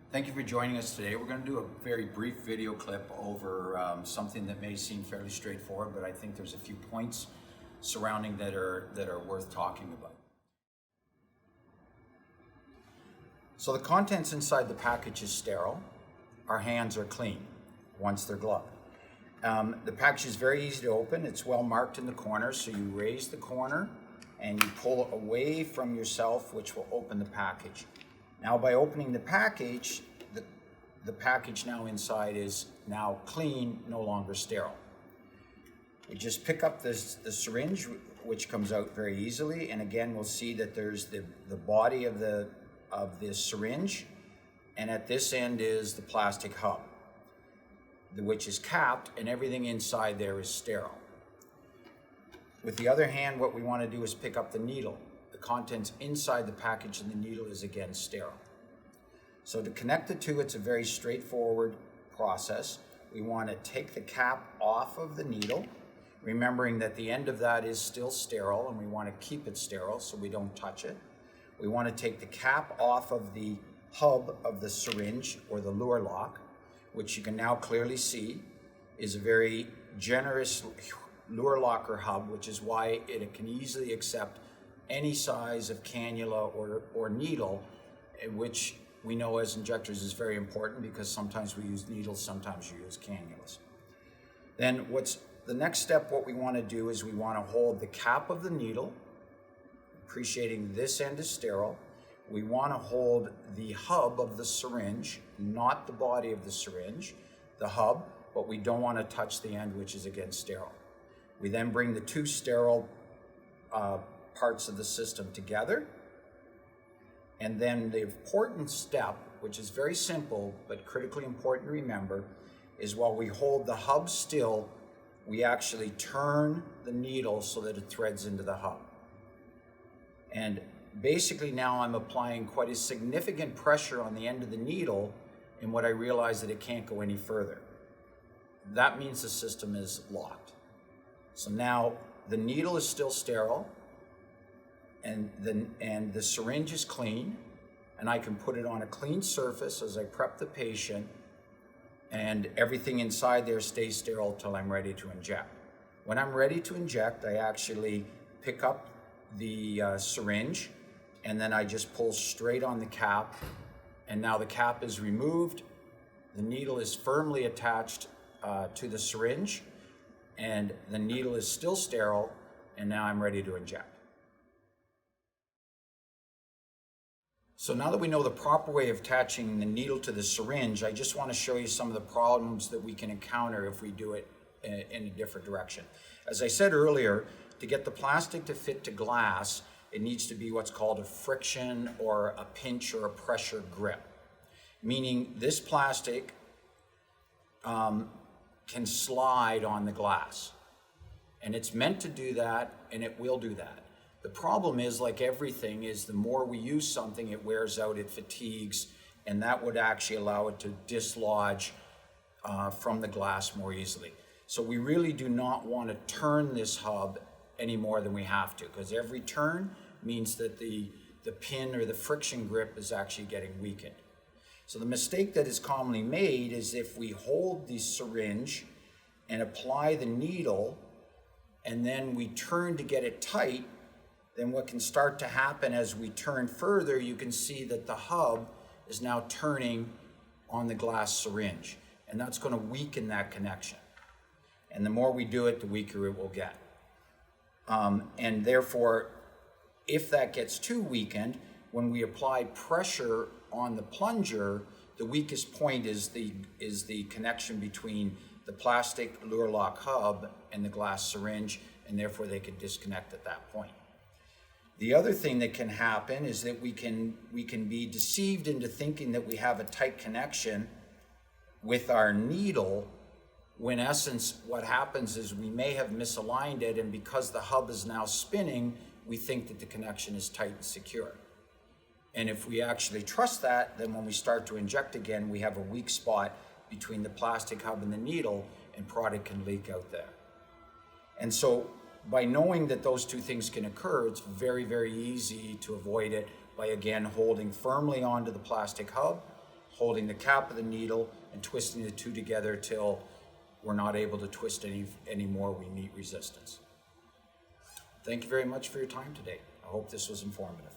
Thank you for joining us today. We're going to do a very brief video clip over something that may seem fairly straightforward, but I think there's a few points surrounding that are worth talking about. So the contents inside the package is sterile. Our hands are clean once they're gloved. The package is very easy to open. It's well marked in the corner, so you raise the corner and you pull it away from yourself, which will open the package. Now, by opening the package, the package now inside is now clean, no longer sterile. We just pick up the syringe, which comes out very easily, and again, we'll see that there's the body of this syringe, and at this end is the plastic hub, which is capped, and everything inside there is sterile. With the other hand, what we want to do is pick up the needle. The contents inside the package and the needle is again sterile. So to connect the two, it's a very straightforward process. We want to take the cap off of the needle, remembering that the end of that is still sterile and we want to keep it sterile so we don't touch it. We want to take the cap off of the hub of the syringe or the lure lock, which you can now clearly see is a very generous lure locker hub, which is why it can easily accept any size of cannula or needle, which we know as injectors is very important because sometimes we use needles, sometimes you use cannulas. Then what's the next step, what we want to do is we want to hold the cap of the needle, appreciating this end is sterile. We want to hold the hub of the syringe, not the body of the syringe, the hub, but we don't want to touch the end, which is again sterile. We then bring the two sterile parts of the system together. And then the important step, which is very simple but critically important to remember, is while we hold the hub still, we actually turn the needle so that it threads into the hub. And basically now I'm applying quite a significant pressure on the end of the needle, and what I realize that it can't go any further. That means the system is locked. So now the needle is still sterile, and the syringe is clean, and I can put it on a clean surface as I prep the patient, and everything inside there stays sterile till I'm ready to inject. When I'm ready to inject, I actually pick up the syringe, and then I just pull straight on the cap, and now the cap is removed, the needle is firmly attached to the syringe, and the needle is still sterile, and now I'm ready to inject. So now that we know the proper way of attaching the needle to the syringe, I just want to show you some of the problems that we can encounter if we do it in a different direction. As I said earlier, to get the plastic to fit to glass, it needs to be what's called a friction or a pinch or a pressure grip, meaning this plastic can slide on the glass. And it's meant to do that, and it will do that. The problem is, like everything, is the more we use something, it wears out, it fatigues, and that would actually allow it to dislodge from the glass more easily. So we really do not want to turn this hub any more than we have to, because every turn means that the pin or the friction grip is actually getting weakened. So the mistake that is commonly made is if we hold the syringe and apply the needle, and then we turn to get it tight, then what can start to happen as we turn further, you can see that the hub is now turning on the glass syringe, and that's going to weaken that connection. And the more we do it, the weaker it will get. And therefore, if that gets too weakened, when we apply pressure on the plunger, the weakest point is the connection between the plastic lure lock hub and the glass syringe, and therefore they can disconnect at that point. The other thing that can happen is that we can be deceived into thinking that we have a tight connection with our needle, when in essence what happens is we may have misaligned it, and because the hub is now spinning, we think that the connection is tight and secure. And if we actually trust that, then when we start to inject again, we have a weak spot between the plastic hub and the needle, and product can leak out there. And so by knowing that those two things can occur, it's very, very easy to avoid it by again holding firmly onto the plastic hub, holding the cap of the needle and twisting the two together till we're not able to twist anymore. We meet resistance. Thank you very much for your time today. I hope this was informative.